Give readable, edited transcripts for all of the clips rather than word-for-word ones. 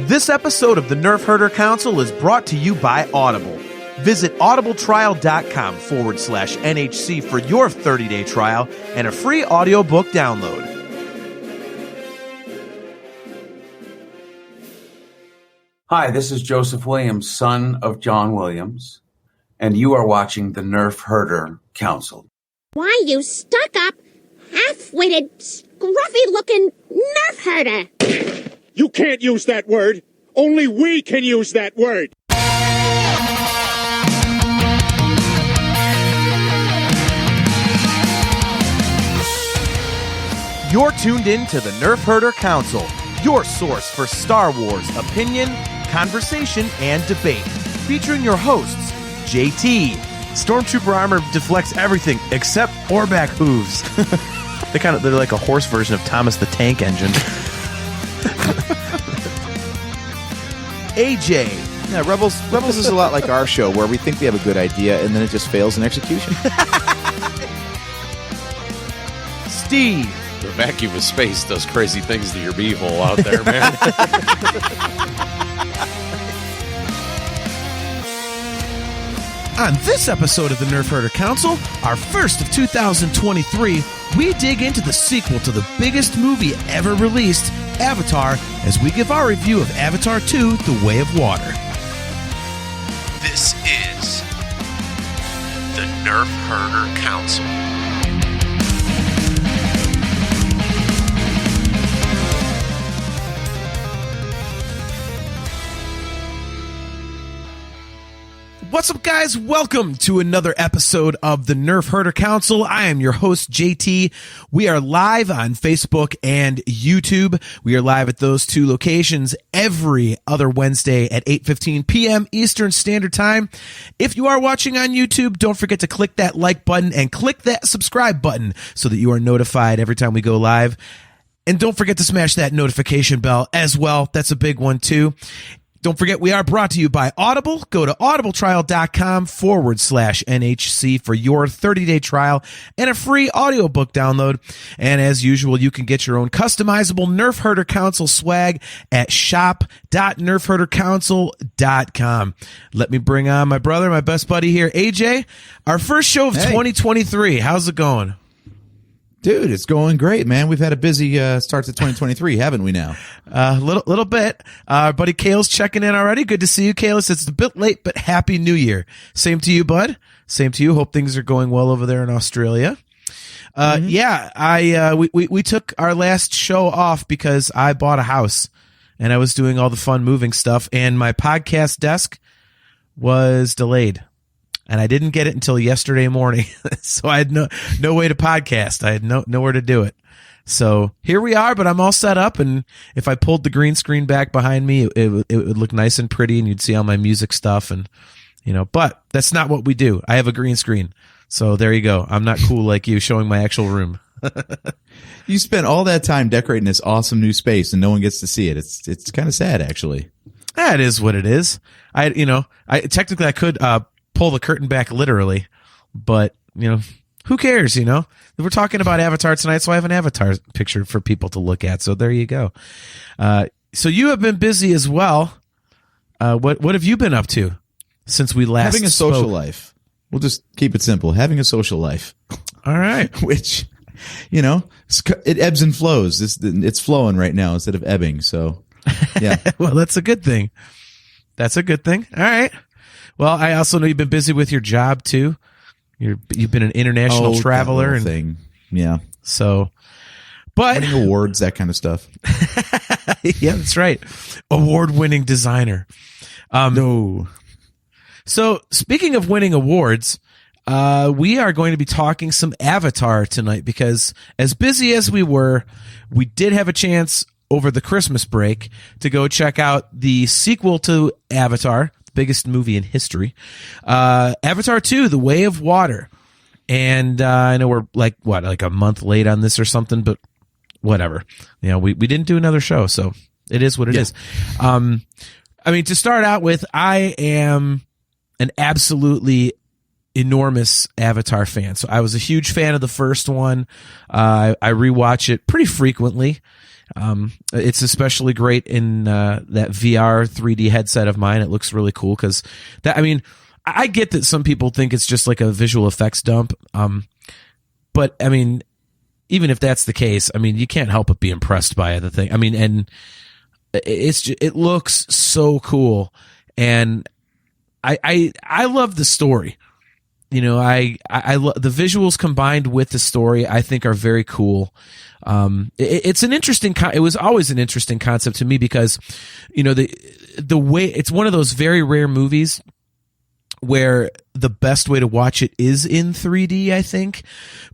This episode of the Nerf Herder Council is brought to you by Audible. Visit audibletrial.com/NHC for your 30-day trial and a free audiobook download. Hi, this is Joseph Williams, son of John Williams, and you are watching the Nerf Herder Council. Why, you stuck-up, half-witted, scruffy-looking Nerf herder! You can't use that word! Only we can use that word! You're tuned in to the Nerf Herder Council, your source for Star Wars opinion, conversation, and debate. Featuring your hosts, JT. Stormtrooper armor deflects everything except Orback hooves. They're like a horse version of Thomas the Tank Engine. AJ. Yeah, Rebels is a lot like our show, where we think we have a good idea and then it just fails in execution. Steve. The vacuum of space does crazy things to your beehole out there, man. On this episode of the Nerf Herder Council, our first of 2023, we dig into the sequel to the biggest movie ever released, Avatar, as we give our review of Avatar 2, The Way of Water. This is the Nerf Herder Council. What's up, guys? Welcome to another episode of the Nerf Herder Council. I am your host, JT. We are live on Facebook and YouTube. We are live at those two locations every other Wednesday at 8:15 p.m. Eastern Standard Time. If you are watching on YouTube, don't forget to click that like button and click that subscribe button so that you are notified every time we go live. And don't forget to smash that notification bell as well. That's a big one, too. Don't forget, we are brought to you by Audible. Go to audibletrial.com/NHC for your 30-day trial and a free audiobook download. And as usual, you can get your own customizable Nerf Herder Council swag at shop.nerfherdercouncil.com. Let me bring on my brother, my best buddy here, AJ. Our first show of 2023. How's it going? Dude, it's going great, man. We've had a busy start to 2023, haven't we now? Little bit. Buddy Kale's checking in already. Good to see you, Kale. It's a bit late, but Happy New Year. Same to you, bud. Same to you. Hope things are going well over there in Australia. Yeah, we took our last show off because I bought a house and I was doing all the fun moving stuff, and my podcast desk was delayed. And I didn't get it until yesterday morning, so I had no way to podcast. I had nowhere to do it. So here we are, but I'm all set up, and if I pulled the green screen back behind me, it would look nice and pretty, and you'd see all my music stuff, and but that's not what we do. I have a green screen, so there you go. I'm not cool like you, showing my actual room. You spent all that time decorating this awesome new space, and no one gets to see it. It's kind of sad, actually. It is what it is. I technically I could pull the curtain back literally, but who cares? We're talking about Avatar tonight, so I have an Avatar picture for people to look at. So there you go. So you have been busy as well. What have you been up to since we last Having a social life. We'll just keep it simple. Having a social life. All right. Which, it ebbs and flows. It's flowing right now instead of ebbing. So yeah. Well, that's a good thing. All right. Well, I also know you've been busy with your job too. You've been an international traveler and thing. Yeah. So, but winning awards, that kind of stuff. Yeah, that's right. Award-winning designer. No. So, speaking of winning awards, we are going to be talking some Avatar tonight because as busy as we were, we did have a chance over the Christmas break to go check out the sequel to Avatar, biggest movie in history, Avatar 2, The Way of Water. And I know we're like a month late on this or something, but whatever. We didn't do another show, so it is what it is. To start out with, I am an absolutely enormous Avatar fan. So I was a huge fan of the first one. I rewatch it pretty frequently. It's especially great in that VR 3D headset of mine. It looks really cool because I get that some people think it's just like a visual effects dump. But I mean, even if that's the case, I mean, you can't help but be impressed by the thing. I mean, and it looks so cool, and I love the story. You know, I the visuals combined with the story, I think, are very cool. It's an interesting. It was always an interesting concept to me because, you know, the way it's one of those very rare movies where the best way to watch it is in 3D, I think,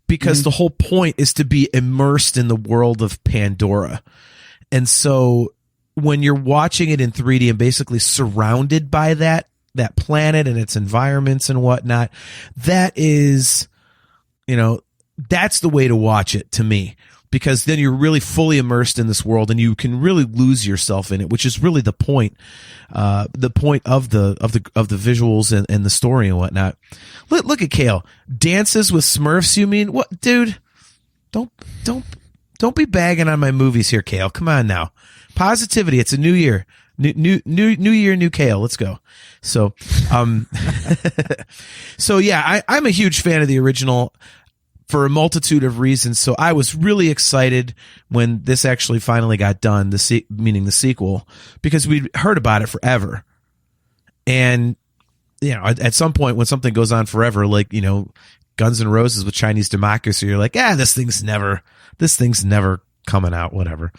because the whole point is to be immersed in the world of Pandora. And so when you're watching it in 3D and basically surrounded by that planet and its environments and whatnot, that is, you know, that's the way to watch it to me, because then you're really fully immersed in this world and you can really lose yourself in it, which is really the point of the visuals and the story and whatnot. Look at Kale. Dances with Smurfs, you mean? What, dude? Don't be bagging on my movies here, Kale. Come on now. Positivity. It's a new year. New year, new Kale. Let's go. So, so yeah, I'm a huge fan of the original for a multitude of reasons. So I was really excited when this actually finally got done, meaning the sequel, because we'd heard about it forever. And, you know, at some point when something goes on forever, like, you know, Guns N' Roses with Chinese Democracy, you're like, this thing's never coming out, whatever.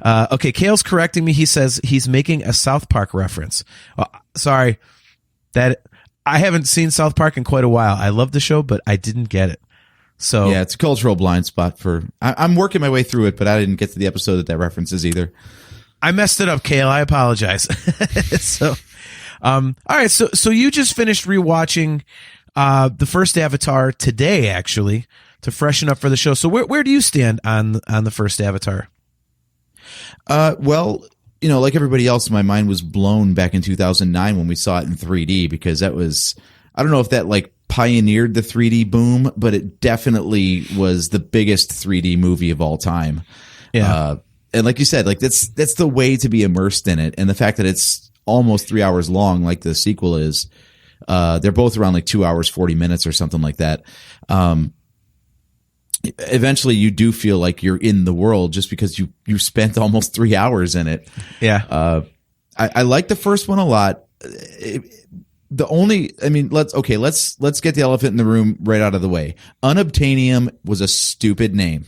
Okay, Kale's correcting me. He says he's making a South Park reference. Sorry, that I haven't seen South Park in quite a while. I love the show, but I didn't get it. So yeah, it's a cultural blind spot I'm working my way through it, but I didn't get to the episode that references either. I messed it up, Kale. I apologize. So, all right. So you just finished rewatching the first Avatar today, actually, to freshen up for the show. So where do you stand on the first Avatar? Well, you know, like everybody else, my mind was blown back in 2009 when we saw it in 3D, because that was, I don't know if that like pioneered the 3D boom, but it definitely was the biggest 3D movie of all time. Yeah. And like you said, like that's the way to be immersed in it. And the fact that it's almost 3 hours long, like the sequel is, they're both around like 2 hours, 40 minutes or something like that. Eventually you do feel like you're in the world just because you spent almost 3 hours in it. Yeah. I like the first one a lot. Let's get the elephant in the room right out of the way. Unobtainium was a stupid name.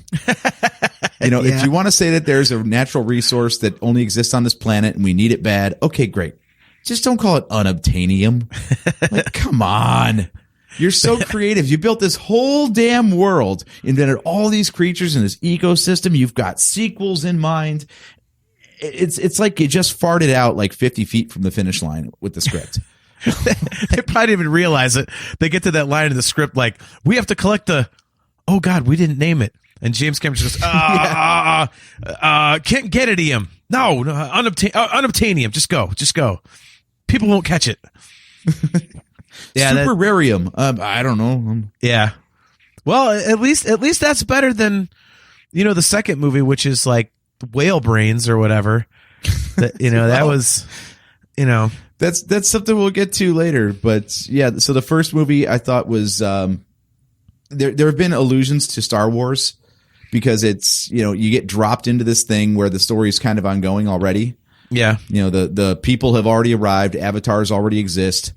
You know, Yeah. If you want to say that there's a natural resource that only exists on this planet and we need it bad, okay, great. Just don't call it unobtainium. Like, come on. You're so creative. You built this whole damn world, invented all these creatures in this ecosystem. You've got sequels in mind. It's like you just farted out like 50 feet from the finish line with the script. They probably didn't even realize it. They get to that line in the script like, we have to collect oh God, we didn't name it. And James Cameron just goes, can't get it, Ian. No, unobtainium. Just go. People won't catch it. Yeah, Superarium. I don't know. Yeah. Well, at least that's better than, you know, the second movie, which is like whale brains or whatever. That, you know, that was, you know, that's something we'll get to later. But yeah, so the first movie I thought was, there have been allusions to Star Wars because it's, you know, you get dropped into this thing where the story is kind of ongoing already. Yeah. You know, the people have already arrived. Avatars already exist.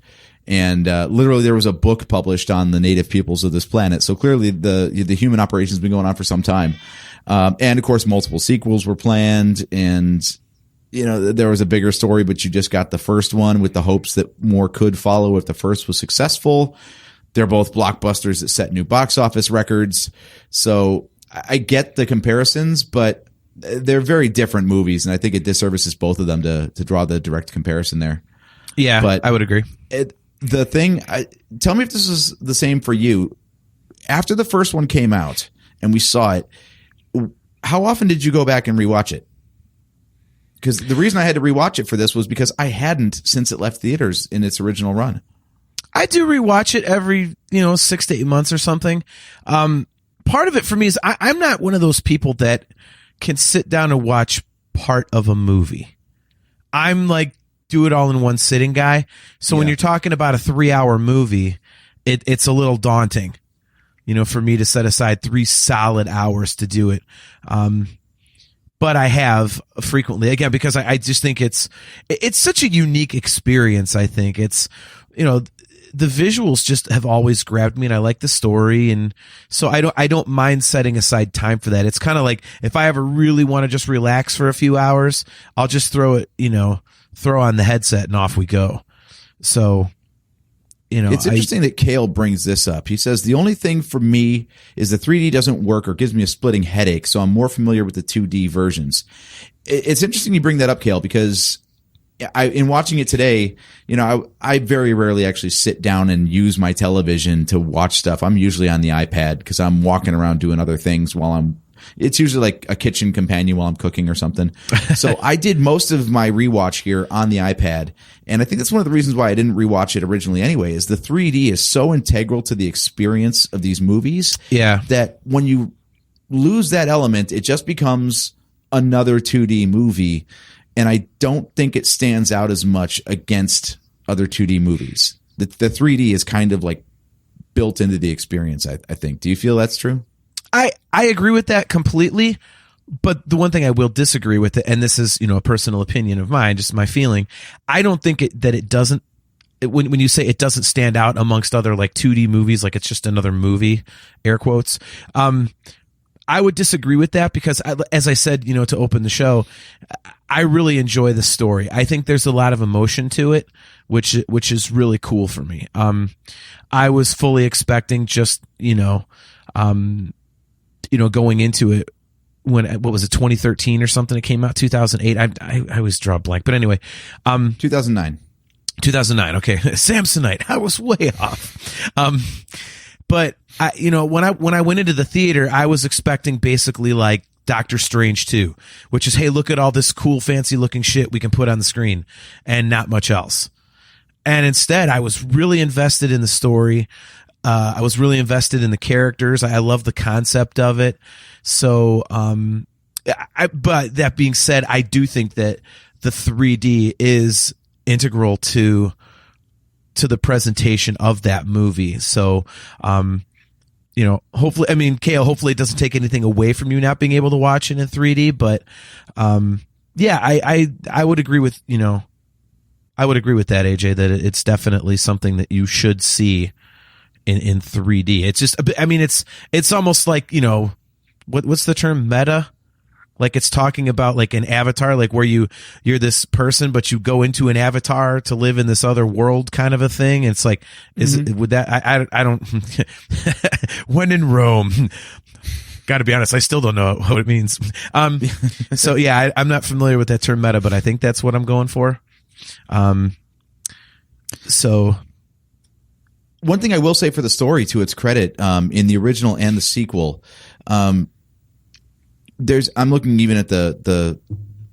And literally there was a book published on the native peoples of this planet. So clearly the human operation has been going on for some time. And of course, multiple sequels were planned. And, you know, there was a bigger story, but you just got the first one with the hopes that more could follow if the first was successful. They're both blockbusters that set new box office records. So I get the comparisons, but they're very different movies. And I think it disservices both of them to draw the direct comparison there. Yeah, but I would agree. Tell me if this is the same for you. After the first one came out and we saw it, how often did you go back and rewatch it? Because the reason I had to rewatch it for this was because I hadn't since it left theaters in its original run. I do rewatch it every, 6 to 8 months or something. Part of it for me is I'm not one of those people that can sit down and watch part of a movie. I'm like, do it all in one sitting guy. So when you're talking about a 3-hour movie, it's a little daunting, for me to set aside 3 solid hours to do it. But I have frequently, again, because I just think it's such a unique experience. I think it's, the visuals just have always grabbed me, and I like the story. And so I don't mind setting aside time for that. It's kind of like if I ever really want to just relax for a few hours, I'll just throw on the headset and off we go. So, it's interesting that Kale brings this up. He says, the only thing for me is the 3D doesn't work or gives me a splitting headache, so I'm more familiar with the 2D versions. It's interesting you bring that up, Kale, because in watching it today, I very rarely actually sit down and use my television to watch stuff. I'm usually on the iPad because I'm walking around doing other things it's usually like a kitchen companion while I'm cooking or something. So I did most of my rewatch here on the iPad. And I think that's one of the reasons why I didn't rewatch it originally anyway, is the 3D is so integral to the experience of these movies. Yeah. That when you lose that element, it just becomes another 2D movie. And I don't think it stands out as much against other 2D movies. The 3D is kind of like built into the experience, I think. Do you feel that's true? I agree with that completely, but the one thing I will disagree with it, and this is, a personal opinion of mine, just my feeling, I don't think it doesn't, when you say it doesn't stand out amongst other like 2D movies, like it's just another movie, air quotes, I would disagree with that because, as I said, to open the show, I really enjoy the story. I think there's a lot of emotion to it, which is really cool for me. I was fully expecting just, going into it when, what was it, 2013 or something? It came out 2008. I always draw a blank, but anyway, 2009. 2009. Okay. Samsonite. I was way off. But when I went into the theater, I was expecting basically like Doctor Strange 2, which is, hey, look at all this cool, fancy looking shit we can put on the screen and not much else. And instead, I was really invested in the story. I was really invested in the characters. I love the concept of it. So, but that being said, I do think that the 3D is integral to the presentation of that movie. So, hopefully, Kale, hopefully it doesn't take anything away from you not being able to watch it in 3D, but, yeah, I would agree with, I would agree with that, AJ, that it's definitely something that you should see in 3D. It's just, it's almost like, what's the term, meta? Like it's talking about like an avatar, like where you're this person, but you go into an avatar to live in this other world kind of a thing. And it's like, would that, I don't, when in Rome, gotta be honest, I still don't know what it means. So yeah, I'm not familiar with that term meta, but I think that's what I'm going for. So one thing I will say for the story, to its credit, in the original and the sequel, I'm looking even at the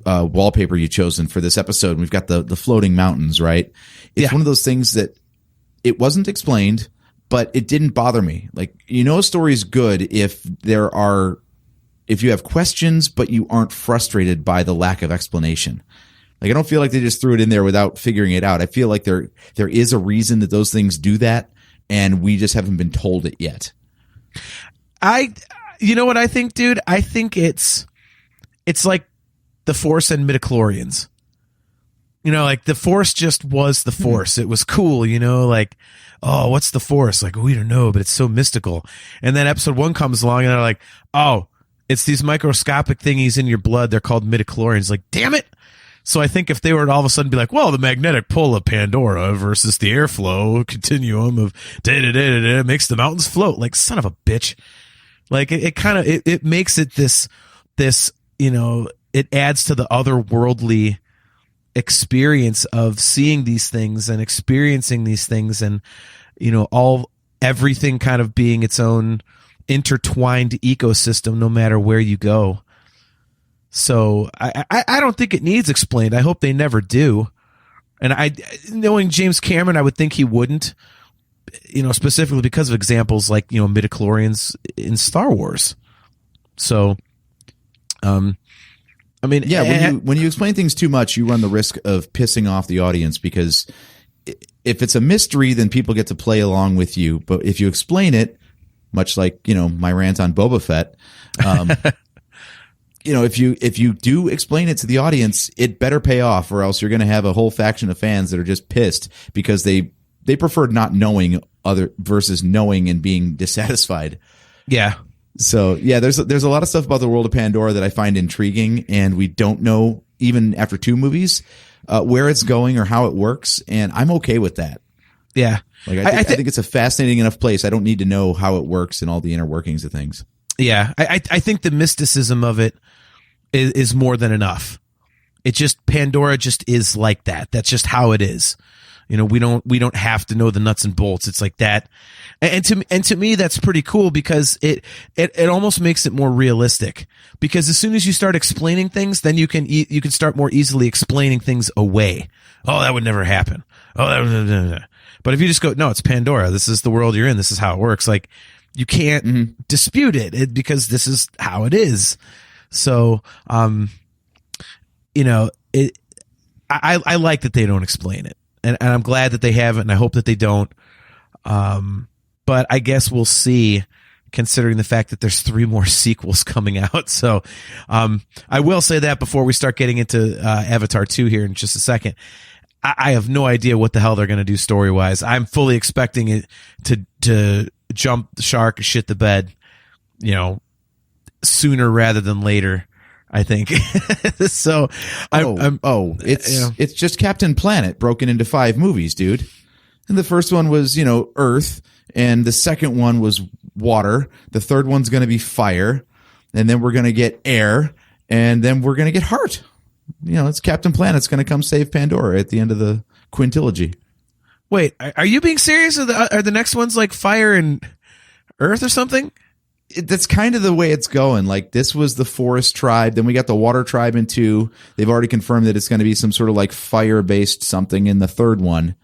wallpaper you've chosen for this episode, and we've got the floating mountains, right? It's one of those things that it wasn't explained, but it didn't bother me. Like, a story's good if you have questions, but you aren't frustrated by the lack of explanation. Like, I don't feel like they just threw it in there without figuring it out. I feel like there is a reason that those things do that, and we just haven't been told it yet. You know what I think, dude? I think it's like the Force and midichlorians. Like the Force just was the Force. It was cool, like, oh, what's the Force? Like, we don't know, but it's so mystical. And then episode 1 comes along and they're like, oh, it's these microscopic thingies in your blood. They're called midichlorians. Like, damn it. So I think if they were to all of a sudden be like, well, the magnetic pull of Pandora versus the airflow continuum of da-da-da-da-da makes the mountains float. Like, son of a bitch. Like, it makes it this, it adds to the otherworldly experience of seeing these things and experiencing these things and, everything kind of being its own intertwined ecosystem no matter where you go. So I don't think it needs explained. I hope they never do. And knowing James Cameron, I would think he wouldn't, specifically because of examples like, midichlorians in Star Wars. So I mean, Yeah, when you explain things too much, you run the risk of pissing off the audience, because if it's a mystery, then people get to play along with you. But if you explain it, much like, my rant on Boba Fett, if you do explain it to the audience, it better pay off, or else you're going to have a whole faction of fans that are just pissed because they preferred not knowing other versus knowing and being dissatisfied. Yeah. So yeah, there's a lot of stuff about the world of Pandora that I find intriguing, and we don't know, even after 2 movies, where it's going or how it works, and I'm okay with that. Yeah. Like I think it's a fascinating enough place. I don't need to know how it works and all the inner workings of things. Yeah. I think the mysticism of it is more than enough. It just, Pandora just is like that. That's just how it is. We don't have to know the nuts and bolts. It's like that. And to me, that's pretty cool, because it almost makes it more realistic, because as soon as you start explaining things, then you can start more easily explaining things away. Oh, that would never happen. Oh, that would, but if you just go, no, it's Pandora. This is the world you're in. This is how it works. Like, you can't dispute it because this is how it is. So, I like that they don't explain it. And I'm glad that they haven't, and I hope that they don't. But I guess we'll see, considering the fact that there's 3 more sequels coming out. So I will say that before we start getting into Avatar 2 here in just a second. I have no idea what the hell they're going to do story-wise. I'm fully expecting it to jump the shark, shit the bed, sooner rather than later, I think. So it's just Captain Planet broken into 5 movies, dude. And the first one was, Earth, and the second one was water. The third one's going to be fire, and then we're going to get air, and then we're going to get heart. It's Captain Planet's going to come save Pandora at the end of the quintilogy. Wait, are you being serious? Are the next ones like fire and earth or something? That's kind of the way it's going. Like, this was the forest tribe. Then we got the water tribe in 2. They've already confirmed that it's going to be some sort of like fire-based something in the third one.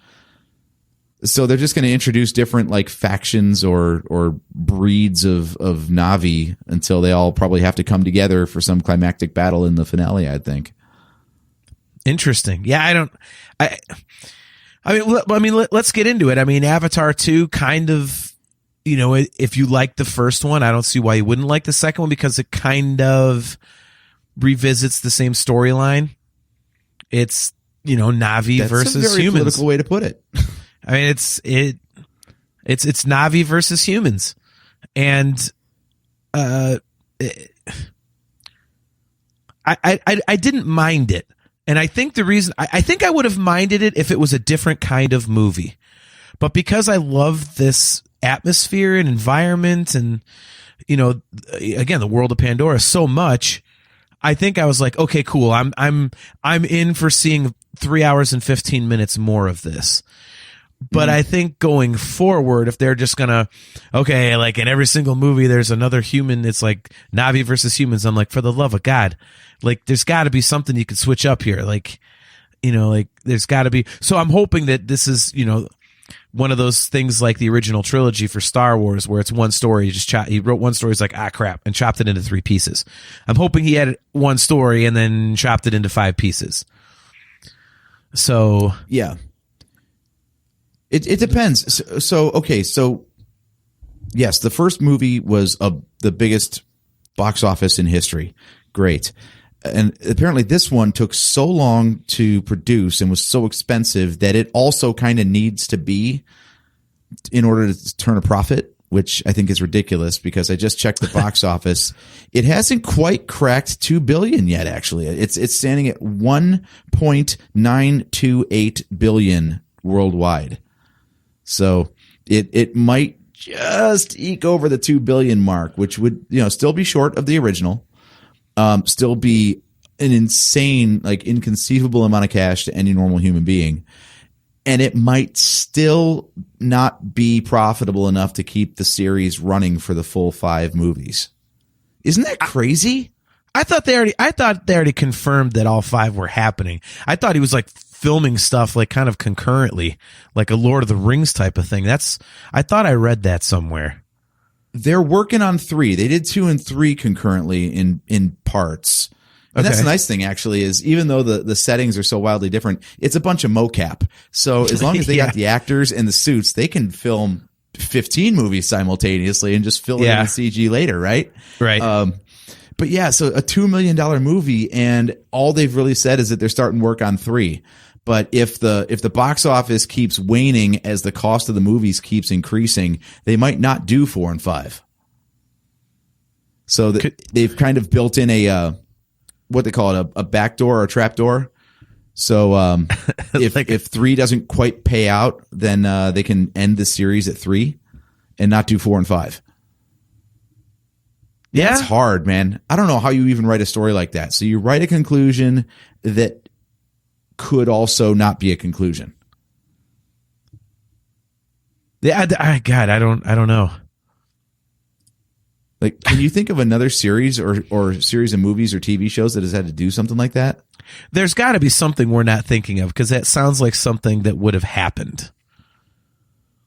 So they're just going to introduce different like factions or breeds of Na'vi until they all probably have to come together for some climactic battle in the finale, I think. Interesting. Yeah, let's get into it. I mean, Avatar 2 kind of, if you like the first one, I don't see why you wouldn't like the second one, because it kind of revisits the same storyline. It's, Na'vi versus That's a very humans. political way to put it. I mean, it's Na'vi versus humans, and I didn't mind it, and I think the reason I think I would have minded it if it was a different kind of movie, but because I love this atmosphere and environment, and again, the world of Pandora so much, I think I was like, okay, cool, I'm in for seeing 3 hours and 15 minutes more of this. But I think going forward, if they're just gonna, okay, like in every single movie, there's another human. It's like Na'vi versus humans. I'm like, for the love of God, like there's got to be something you could switch up here. Like, like there's got to be. So I'm hoping that this is, one of those things like the original trilogy for Star Wars, where it's one story. He wrote one story. He's like, crap, and chopped it into 3 pieces. I'm hoping he had one story and then chopped it into 5 pieces. So yeah. It depends. So yes, the first movie was the biggest box office in history. Great. And apparently this one took so long to produce and was so expensive that it also kind of needs to be in order to turn a profit, which I think is ridiculous, because I just checked the box office. It hasn't quite cracked 2 billion yet, actually. It's standing at 1.928 billion worldwide. So it might just eke over the 2 billion mark, which would, still be short of the original, still be an insane, like inconceivable amount of cash to any normal human being. And it might still not be profitable enough to keep the series running for the full 5 movies. Isn't that crazy? I thought they already confirmed that all 5 were happening. I thought he was like filming stuff like kind of concurrently, like a Lord of the Rings type of thing. I thought I read that somewhere. They're working on 3. They did 2 and 3 concurrently in parts. And that's the nice thing, actually, is even though the settings are so wildly different, it's a bunch of mocap. So as long as they got the actors and the suits, they can film 15 movies simultaneously and just fill it in CG later, right? Right. But yeah, so a $2 million movie, and all they've really said is that they're starting work on 3. But if the box office keeps waning as the cost of the movies keeps increasing, they might not do 4 and 5. So they've kind of built in a what they call it, a back door or a trap door. So if 3 doesn't quite pay out, then they can end the series at 3 and not do 4 and 5. Yeah, it's hard, man. I don't know how you even write a story like that. So you write a conclusion that could also not be a conclusion. Yeah, God, I don't know. Like, can you think of another series or series of movies or TV shows that has had to do something like that? There's got to be something we're not thinking of, because that sounds like something that would have happened.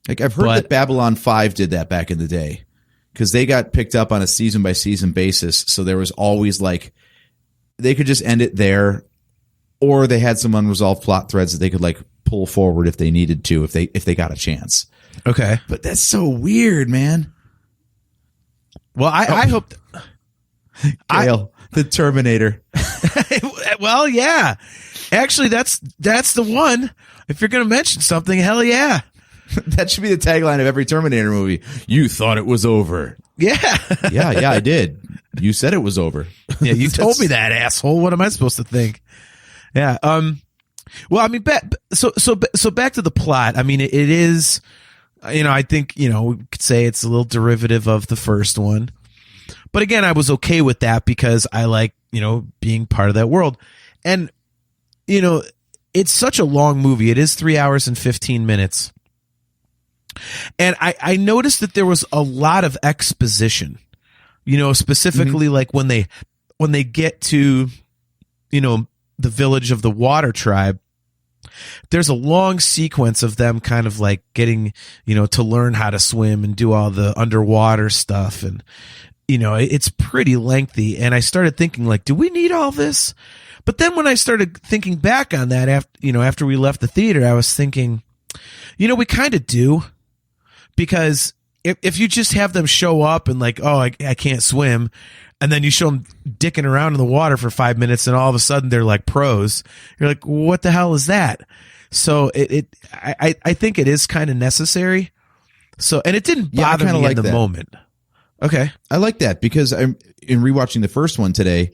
Like, I've heard that Babylon 5 did that back in the day, because they got picked up on a season by season basis. So there was always like, they could just end it there, or they had some unresolved plot threads that they could like pull forward if they needed to, if they got a chance. Okay. But that's so weird, man. Well, I hope Gale, the Terminator. Well, yeah. Actually, that's the one. If you're going to mention something, hell yeah. That should be the tagline of every Terminator movie. You thought it was over. Yeah. yeah, I did. You said it was over. Yeah, you told me that, asshole. What am I supposed to think? Yeah. Well, I mean, so back to the plot. I mean, it is, I think, we could say it's a little derivative of the first one. But again, I was okay with that because I like, being part of that world. And, it's such a long movie. It is 3 hours and 15 minutes. And I noticed that there was a lot of exposition, specifically like when they get to, the village of the Water Tribe. There's a long sequence of them kind of like getting, to learn how to swim and do all the underwater stuff. And, it's pretty lengthy. And I started thinking like, do we need all this? But then when I started thinking back on that after we left the theater, I was thinking, we kind of do, because if you just have them show up and like, oh, I can't swim, and then you show them dicking around in the water for 5 minutes, and all of a sudden they're like pros. You're like, what the hell is that? So I think it is kind of necessary. So, and it didn't bother me in the moment. Okay. I like that because in rewatching the first one today,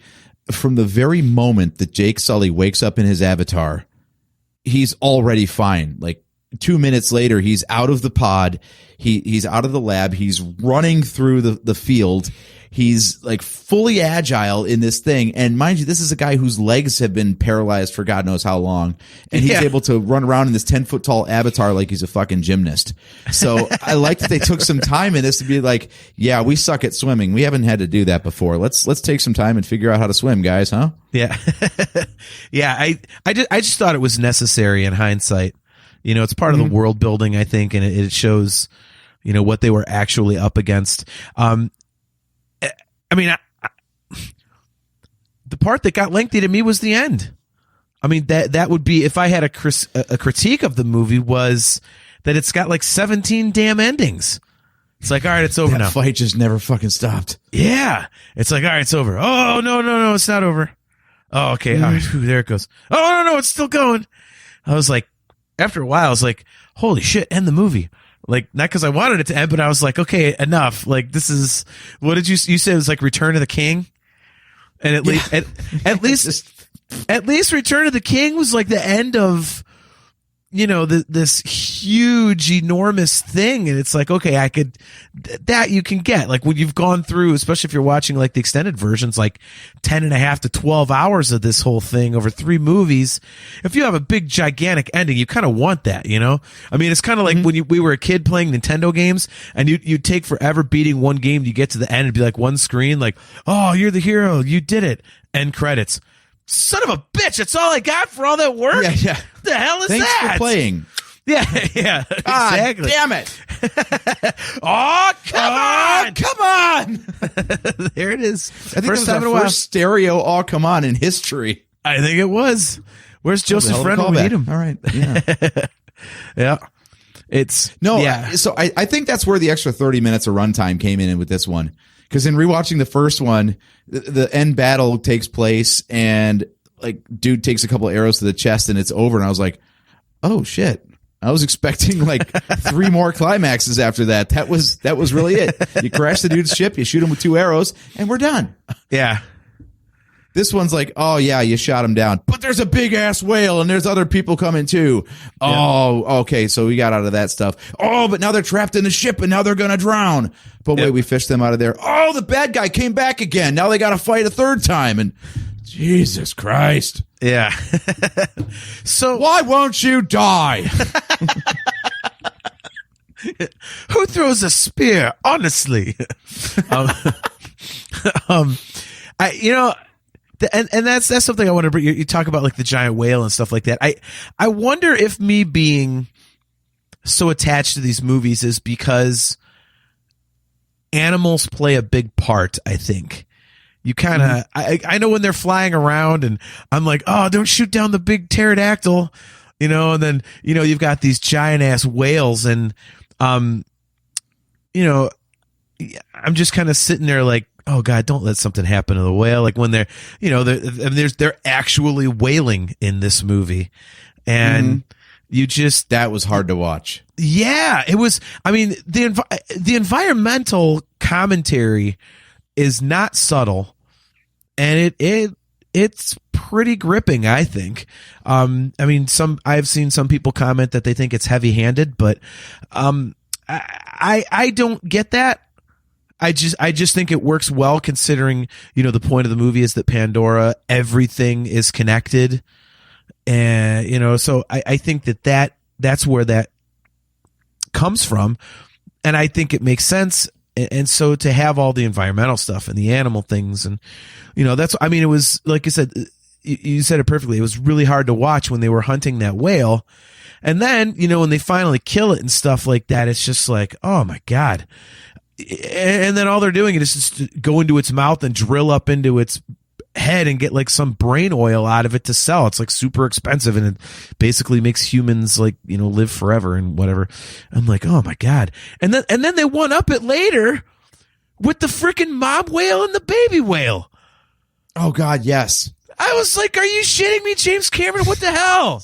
from the very moment that Jake Sully wakes up in his avatar, he's already fine. Like 2 minutes later, he's out of the pod. He's out of the lab. He's running through the field. He's like fully agile in this thing. And mind you, this is a guy whose legs have been paralyzed for God knows how long. And he's able to run around in this 10-foot tall avatar like he's a fucking gymnast. So I like that they took some time in this to be like, yeah, we suck at swimming. We haven't had to do that before. Let's take some time and figure out how to swim, guys, huh? Yeah. Yeah. I just thought it was necessary in hindsight. It's part of the world building, I think, and it shows, what they were actually up against. I mean, the part that got lengthy to me was the end. I mean, that would be, if I had a critique of the movie, was that it's got like 17 damn endings. It's like, all right, it's over now. That fight just never fucking stopped. Yeah. It's like, all right, it's over. Oh, no, it's not over. Oh, okay. All right. Whew, there it goes. Oh, no, it's still going. I was like, after a while, I was like, holy shit, end the movie. Like, not because I wanted it to end, but I was like, okay, enough. Like, this is, what did you said it was like Return of the King? And at least Return of the King was like the end of, this huge, enormous thing. And it's like, okay, that you can get. Like, when you've gone through, especially if you're watching like the extended versions, like 10.5 to 12 hours of this whole thing over 3 movies. If you have a big, gigantic ending, you kind of want that, I mean, it's kind of like when we were a kid playing Nintendo games, and you'd take forever beating one game to get to the end and be like one screen, like, oh, you're the hero. You did it. End credits. Son of a bitch. That's all I got for all that work. Yeah. What the hell is Thanks that? for playing. Yeah, exactly. Damn it. Oh, come on! There it is. I think first time in a while. First stereo "Oh Come On" in history. I think it was. Where's Joseph Friend when we need him? All right. Yeah. Yeah. It's So I think that's where the extra 30 minutes of runtime came in with this one. Because in rewatching the first one, the end battle takes place and like dude takes a couple arrows to the chest and it's over. And I was like, oh shit. I was expecting like 3 more climaxes after that. That was really it. You crash the dude's ship, you shoot him with 2 arrows, and we're done. Yeah. This one's like, oh yeah, you shot him down, but there's a big ass whale and there's other people coming too. Oh, okay, so we got out of that stuff. Oh, but now they're trapped in the ship and now they're gonna drown. But wait, we fished them out of there. Oh, the bad guy came back again. Now they got to fight a 3rd time. And Jesus Christ. Yeah. So why won't you die? Who throws a spear? Honestly. And that's something I want to bring. You talk about like the giant whale and stuff like that. I wonder if me being so attached to these movies is because animals play a big part. I think you kind of. I know when they're flying around, and I'm like, oh, don't shoot down the big pterodactyl, And then you've got these giant ass whales, and I'm just kind of sitting there like, oh God, don't let something happen to the whale. Like when they're actually whaling in this movie. And that was hard to watch. Yeah, it was. I mean, the environmental commentary is not subtle, and it's pretty gripping, I think. I mean, I've seen some people comment that they think it's heavy-handed, but I don't get that. I just think it works well considering, the point of the movie is that Pandora, everything is connected. And, so I think that's where that comes from. And I think it makes sense. And so to have all the environmental stuff and the animal things and, it was, like you said, you said it perfectly. It was really hard to watch when they were hunting that whale. And then, when they finally kill it and stuff like that, it's just like, oh my God. And then all they're doing is just go into its mouth and drill up into its head and get like some brain oil out of it to sell. It's like super expensive and it basically makes humans like, live forever and whatever. I'm like, oh my God. And then they one up it later with the freaking mom whale and the baby whale. Oh God, yes. I was like, are you shitting me, James Cameron? What the hell?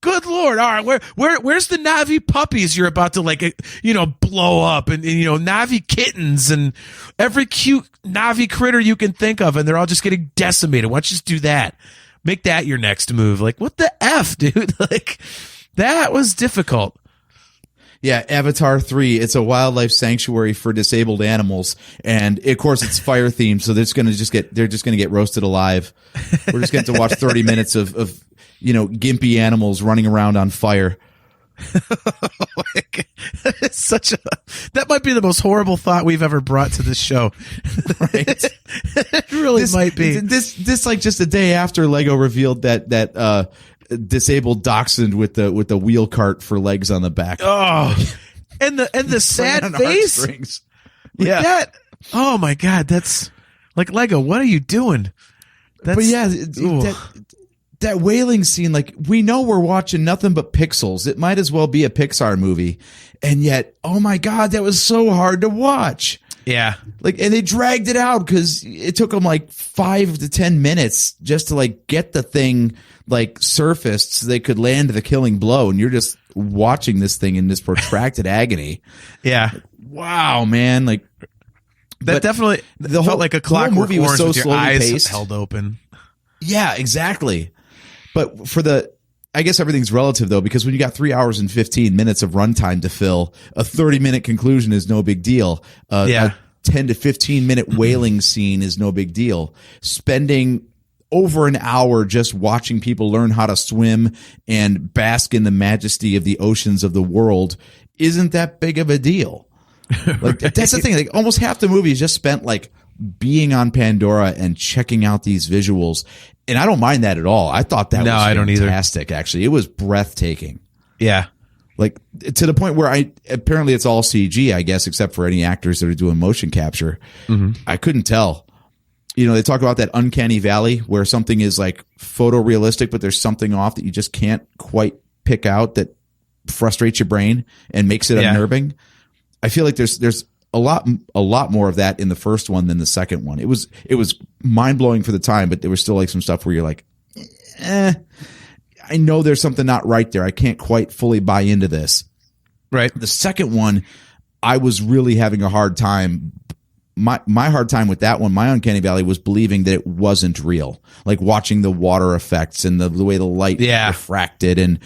Good Lord. All right. Where's the Navi puppies you're about to blow up and Navi kittens and every cute Navi critter you can think of. And they're all just getting decimated. Why don't you just do that? Make that your next move. Like, what the F, dude? Like, that was difficult. Yeah. Avatar 3. It's a wildlife sanctuary for disabled animals. And of course it's fire themed. So they're just going to get roasted alive. We're just going to watch 30 minutes of gimpy animals running around on fire. It's that might be the most horrible thought we've ever brought to this show. Right? It really might be. This like just a day after Lego revealed that disabled dachshund with the wheel cart for legs on the back. Oh, and the sad face. Yeah. That, oh my God. That's like Lego. What are you doing? But yeah, that whaling scene, like we know we're watching nothing but pixels. It might as well be a Pixar movie. And yet, oh my God, that was so hard to watch. Yeah. Like, and they dragged it out because it took them like 5 to 10 minutes just to like get the thing like surfaced so they could land the killing blow. And you're just watching this thing in this protracted agony. Yeah. Wow, man. Like that definitely felt like a Clockwork movie was Orange so with your slowly eyes paced. held open. Yeah, exactly. But I guess everything's relative though, because when you got 3 hours and 15 minutes of runtime to fill, a 30-minute conclusion is no big deal. A 10 to 15 minute whaling scene is no big deal. Spending over an hour just watching people learn how to swim and bask in the majesty of the oceans of the world isn't that big of a deal. Like right. That's the thing. Like almost half the movie is just spent like being on Pandora and checking out these visuals. And I don't mind that at all. I thought that was I don't either. Fantastic, actually. It was breathtaking. Yeah. Like to the point where apparently it's all CG, I guess, except for any actors that are doing motion capture. I couldn't tell. You know, they talk about that uncanny valley where something is like photorealistic, but there's something off that you just can't quite pick out that frustrates your brain and makes it unnerving. I feel like there's a lot more of that in the first one than the second one. It was mind blowing for the time, but there was still like some stuff where you're like, I know there's something not right there. I can't quite fully buy into this. Right. The second one, I was really having a hard time. My hard time with that one, my uncanny valley, was believing that it wasn't real. Like watching the water effects and the way the light refracted and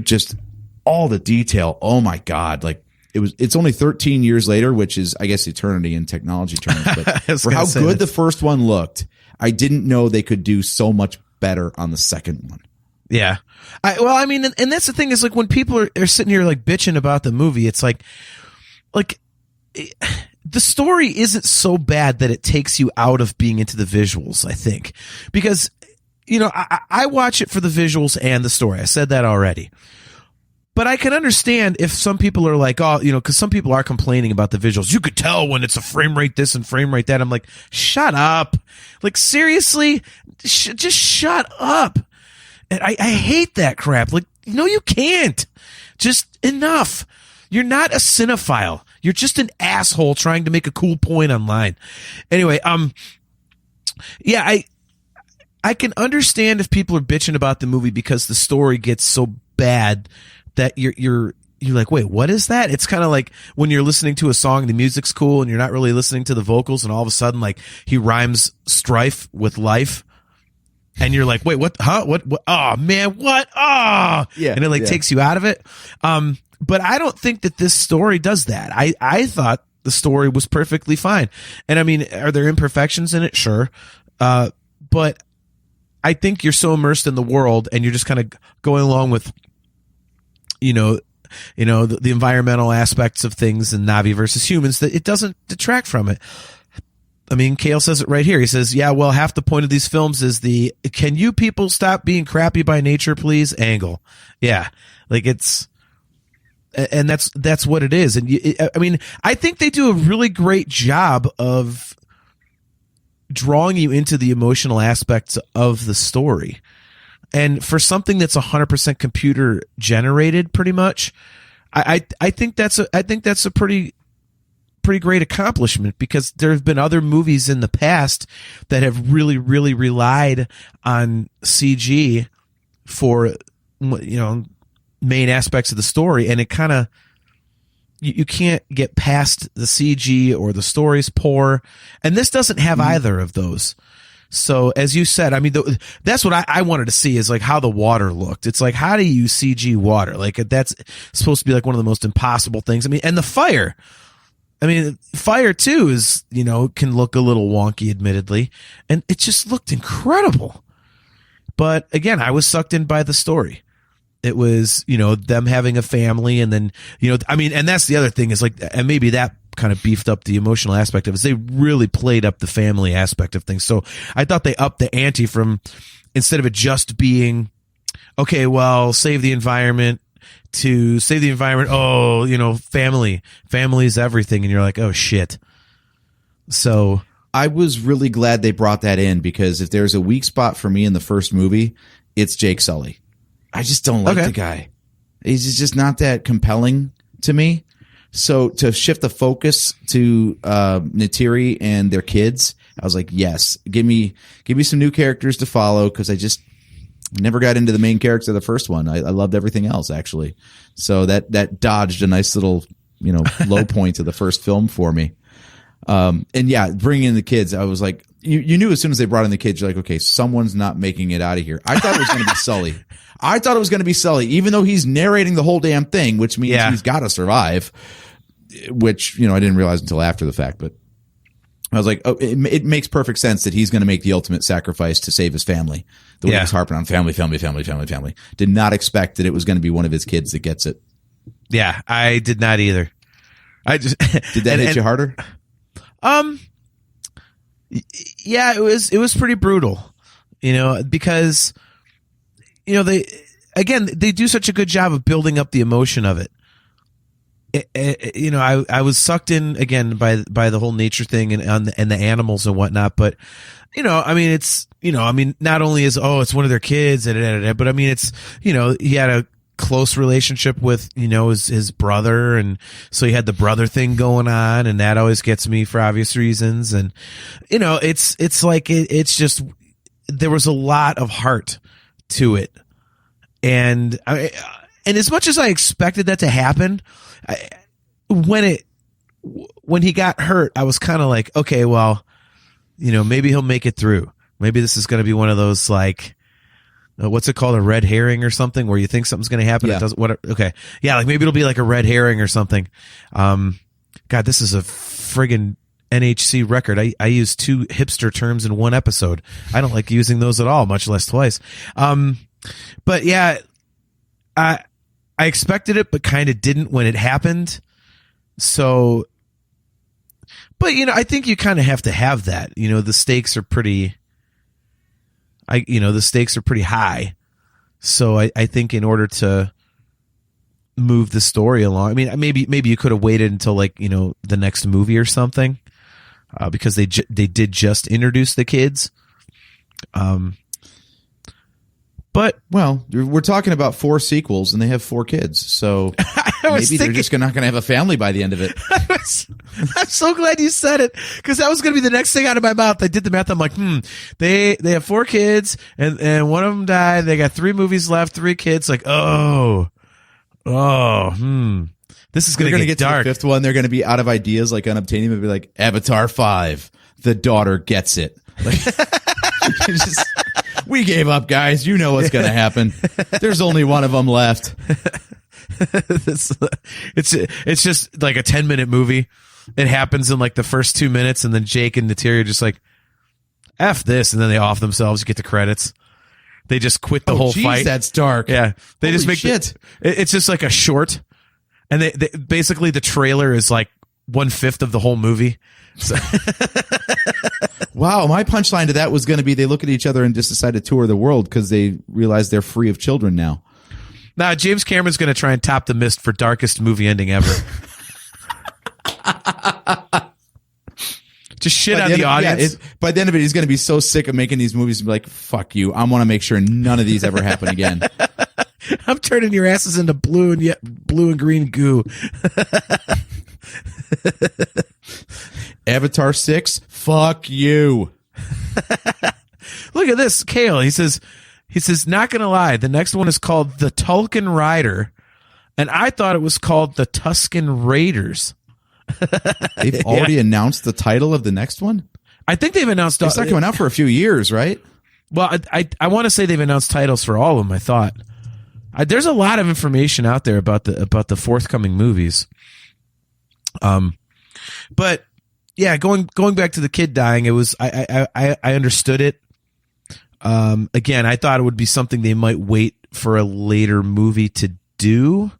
just all the detail. Oh my God. Like it's only 13 years later, which is, I guess, eternity in technology terms. But for how good the first one looked, I didn't know they could do so much better on the second one. Yeah. I mean, and that's the thing is like when people are sitting here like bitching about the movie, it's like the story isn't so bad that it takes you out of being into the visuals, I think, because, you know, I watch it for the visuals and the story. I said that already. But I can understand if some people are like, oh, you know, because some people are complaining about the visuals. You could tell when it's a frame rate this and frame rate that. I'm like, shut up. Like, seriously? Just shut up. And I hate that crap. Like, no, you can't. Just enough. You're not a cinephile. You're just an asshole trying to make a cool point online. Anyway, yeah, I can understand if people are bitching about the movie because the story gets so bad that you're like, wait, what is that? It's kind of like when you're listening to a song, the music's cool, and you're not really listening to the vocals, and all of a sudden, like, he rhymes strife with life. And you're like, wait, what? Huh? What? Oh man, what? Oh, yeah. And it like takes you out of it. But I don't think that this story does that. I thought the story was perfectly fine. And I mean, are there imperfections in it? Sure. But I think you're so immersed in the world and you're just kind of going along with, you know, the environmental aspects of things and Na'vi versus humans that it doesn't detract from it. I mean, Kale says it right here. He says, yeah, well, half the point of these films is the, can you people stop being crappy by nature, please? Angle. Yeah. Like and that's what it is. And I mean, I think they do a really great job of drawing you into the emotional aspects of the story. And for something that's 100% computer generated, pretty much, I think that's a pretty great accomplishment, because there have been other movies in the past that have really, really relied on CG for, you know, main aspects of the story, and it kind of you can't get past the CG or the story's poor, and this doesn't have either of those. So as you said, I mean, that's what I wanted to see, is like how the water looked. It's like, how do you CG water? Like, that's supposed to be like one of the most impossible things. I mean, and the fire. I mean, fire too is, you know, can look a little wonky, admittedly, and it just looked incredible. But again, I was sucked in by the story. It was, you know, them having a family, and then, you know, I mean, and that's the other thing is like, and maybe that kind of beefed up the emotional aspect of it, is they really played up the family aspect of things. So I thought they upped the ante from, instead of it just being, okay, well, save the environment, to save the environment. Oh, you know, family is everything. And you're like, oh shit. So I was really glad they brought that in, because if there's a weak spot for me in the first movie, it's Jake Sully. I just don't like the guy. He's just not that compelling to me. So to shift the focus to Neytiri and their kids, I was like, yes, give me some new characters to follow, because I just never got into the main character of the first one. I loved everything else, actually. So that dodged a nice little, you know, low point of the first film for me. And yeah, bringing in the kids, I was like, you knew as soon as they brought in the kids, you're like, okay, someone's not making it out of here. I thought it was going to be Sully. I thought it was going to be Sully, even though he's narrating the whole damn thing, which means he's got to survive, which, you know, I didn't realize until after the fact, but I was like, oh, it makes perfect sense that he's going to make the ultimate sacrifice to save his family. The way he's harping on family. Did not expect that it was going to be one of his kids that gets it. Yeah, I did not either. I just did that hit you harder? Yeah, it was pretty brutal, you know, because, you know, again, they do such a good job of building up the emotion of it. I was sucked in again by the whole nature thing and the animals and whatnot. But it's not only is it's one of their kids, but I mean it's he had a close relationship with his brother, and so he had the brother thing going on, and that always gets me for obvious reasons. And it's like it's just there was a lot of heart to it, and as much as I expected that to happen, when he got hurt, I was kind of like, okay, well, maybe he'll make it through. Maybe this is going to be one of those like, what's it called, a red herring or something, where you think something's going to happen, Yeah. it doesn't. What? Okay, yeah, like maybe it'll be like a red herring or something. God, this is a friggin' NHC record. I use 2 hipster terms in one episode. I don't like using those at all, much less twice. But yeah, I expected it, but kind of didn't when it happened. So, but I think you kind of have to have that. The stakes are pretty. The stakes are pretty high. So I think in order to move the story along, I mean, maybe you could have waited until like the next movie or something, because they did just introduce the kids. But Well, we're talking about 4 sequels, and they have 4 kids, so maybe they're just not going to have a family by the end of it. I'm so glad you said it, because that was going to be the next thing out of my mouth. I did the math. I'm like, they have 4 kids, and one of them died. They got 3 movies left, 3 kids. Like, this is going to get dark. To the 5th one. They're going to be out of ideas, like unobtainium. It'll be like Avatar 5. The daughter gets it. Like, we gave up, guys. You know what's going to happen. There's only one of them left. It's just like a 10-minute movie. It happens in like the first 2 minutes, and then Jake and Neytiri are just like, F this, and then they off themselves. You get the credits. They just quit the whole fight. That's dark. Yeah, they Holy just make shit. It's just like a short, and they basically the trailer is like 1/5 of the whole movie. So. Wow, my punchline to that was going to be they look at each other and just decide to tour the world because they realize they're free of children now. Now, James Cameron's going to try and top the Mist for darkest movie ending ever. Just shit on the audience. By the end of it, he's going to be so sick of making these movies and be like, fuck you. I want to make sure none of these ever happen again. I'm turning your asses into blue and green goo. Avatar 6, fuck you. Look at this, Kale. He says, not gonna lie, the next one is called The Tulkun Rider, and I thought it was called The Tusken Raiders. They've already announced the title of the next one? I think they've announced. It's not coming out for a few years, right? Well, I want to say they've announced titles for all of them. I thought there's a lot of information out there about the forthcoming movies. But yeah, going back to the kid dying, it was I understood it. Again, I thought it would be something they might wait for a later movie to do,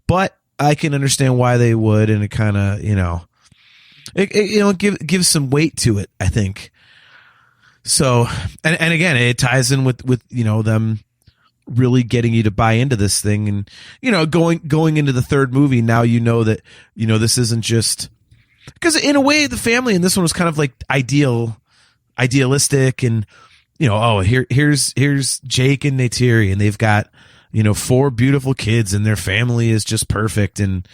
but I can understand why they would, and it kind of gives some weight to it, I think. So, and again, it ties in with them really getting you to buy into this thing, and going into the third movie, now that this isn't just because in a way the family in this one was kind of like idealistic, and here's Jake and Neytiri, and they've got 4 beautiful kids, and their family is just perfect, and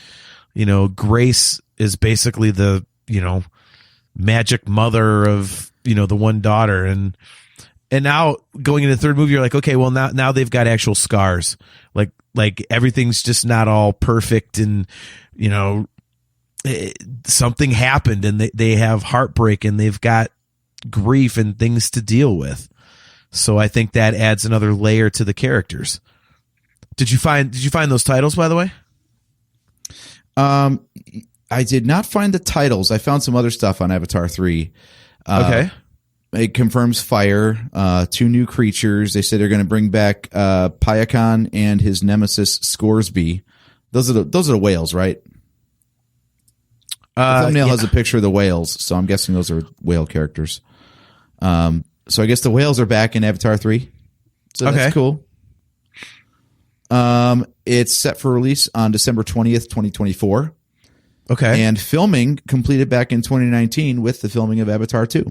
Grace is basically the magic mother of the one daughter, and now going into the third movie, you're like, okay, well now they've got actual scars, like everything's just not all perfect, and something happened, and they have heartbreak, and they've got grief and things to deal with. So I think that adds another layer to the characters. Did you find those titles, by the way? I did not find the titles. I found some other stuff on Avatar 3. Okay. It confirms fire, 2 new creatures. They say they're going to bring back Payakan and his nemesis Scoresby. Those are the whales, right? The thumbnail has a picture of the whales, so I'm guessing those are whale characters. So I guess the whales are back in Avatar 3. So that's cool. It's set for release on December 20th, 2024. Okay. And filming completed back in 2019 with the filming of Avatar 2.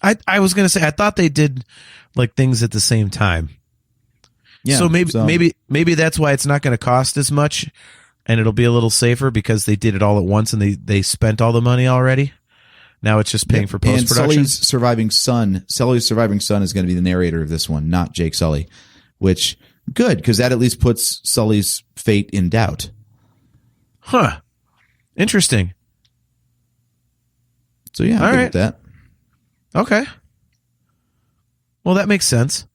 I was going to say, I thought they did like things at the same time. Yeah, so maybe that's why it's not going to cost as much and it'll be a little safer because they did it all at once and they spent all the money already. Now it's just paying for post-production. And Sully's surviving son is going to be the narrator of this one, not Jake Sully, which good because that at least puts Sully's fate in doubt. Huh. Interesting. So yeah, I'm good with that. Okay. Well, that makes sense.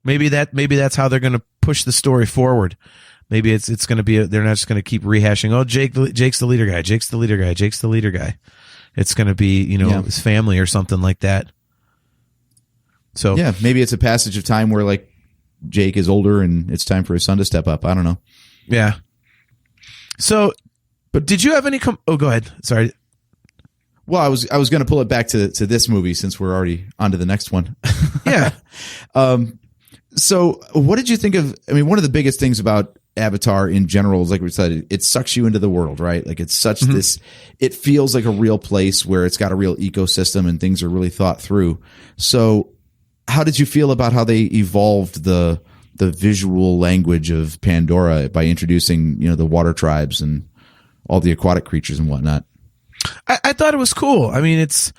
Maybe that's how they're going to push the story forward. Maybe it's going to be they're not just going to keep rehashing. Oh, Jake's the leader guy. Jake's the leader guy. Jake's the leader guy. It's going to be his family or something like that. So yeah, maybe it's a passage of time where like Jake is older and it's time for his son to step up. I don't know. Yeah. So, but did you have any? Go ahead. Sorry. Well, I was going to pull it back to this movie since we're already on to the next one. Yeah. So what did you think of, I mean, one of the biggest things about Avatar in general is, like we said, it sucks you into the world, right? Like it's such this, it feels like a real place where it's got a real ecosystem and things are really thought through. So how did you feel about how they evolved the visual language of Pandora by introducing, the water tribes and all the aquatic creatures and whatnot? I thought it was cool. I mean, it's,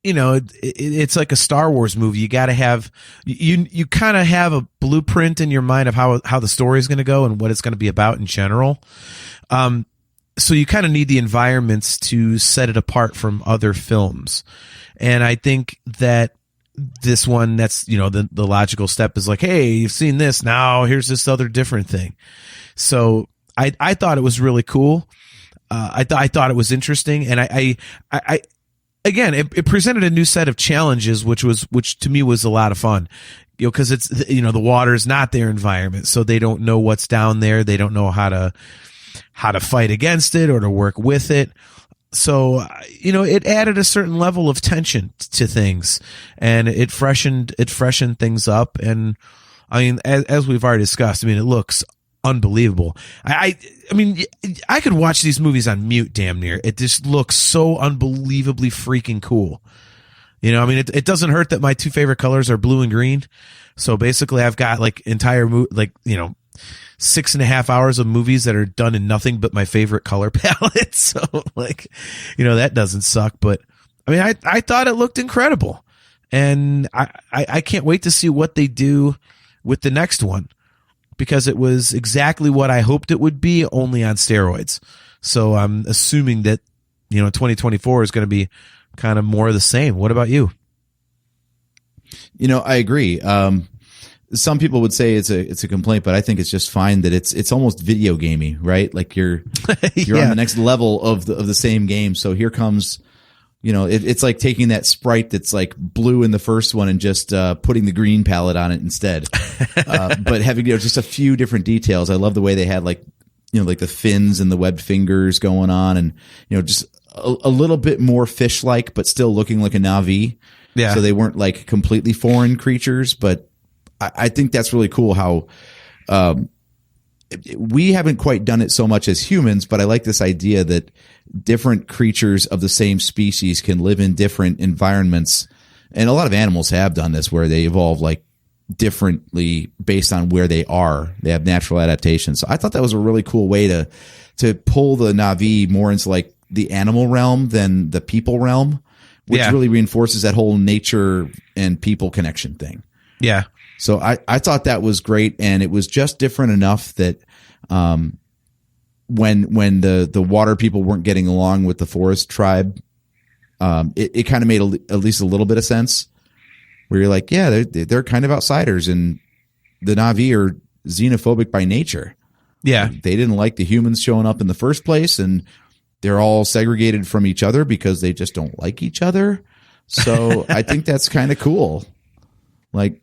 it's like a Star Wars movie. You got to have, you kind of have a blueprint in your mind of how the story is going to go and what it's going to be about in general. So you kind of need the environments to set it apart from other films. And I think that this one, that's, the logical step is like, hey, you've seen this. Now here's this other different thing. So I thought it was really cool. I thought it was interesting. And I again, it presented a new set of challenges, which to me was a lot of fun, because it's, the water is not their environment. So they don't know what's down there. They don't know how to fight against it or to work with it. So, it added a certain level of tension to things and it freshened things up. And I mean, as we've already discussed, I mean, it looks unbelievable. I mean, I could watch these movies on mute damn near. It just looks so unbelievably freaking cool. I mean, it doesn't hurt that my two favorite colors are blue and green. So basically I've got like entire 6.5 hours of movies that are done in nothing but my favorite color palette. So like, that doesn't suck, but I mean, I thought it looked incredible and I can't wait to see what they do with the next one, because it was exactly what I hoped it would be, only on steroids. So I'm assuming that, 2024 is going to be kind of more of the same. What about you? I agree. Some people would say it's a complaint, but I think it's just fine that it's almost video gamey, right? Like you're Yeah. on the next level of the same game. So here comes, it's like taking that sprite that's like blue in the first one and just putting the green palette on it instead. But having just a few different details. I love the way they had like the fins and the webbed fingers going on, and just a little bit more fish-like, but still looking like a Na'vi. Yeah. So they weren't like completely foreign creatures, but I think that's really cool how we haven't quite done it so much as humans, but I like this idea that different creatures of the same species can live in different environments. And a lot of animals have done this, where they evolve like differently based on where they are. They have natural adaptations. So I thought that was a really cool way to pull the Na'vi more into like the animal realm than the people realm, which really reinforces that whole nature and people connection thing. Yeah. So I thought that was great, and it was just different enough that when the water people weren't getting along with the forest tribe, it kind of made at least a little bit of sense, where you're like, yeah, they're kind of outsiders, and the Na'vi are xenophobic by nature. Yeah. They didn't like the humans showing up in the first place, and they're all segregated from each other because they just don't like each other. So I think that's kind of cool. Like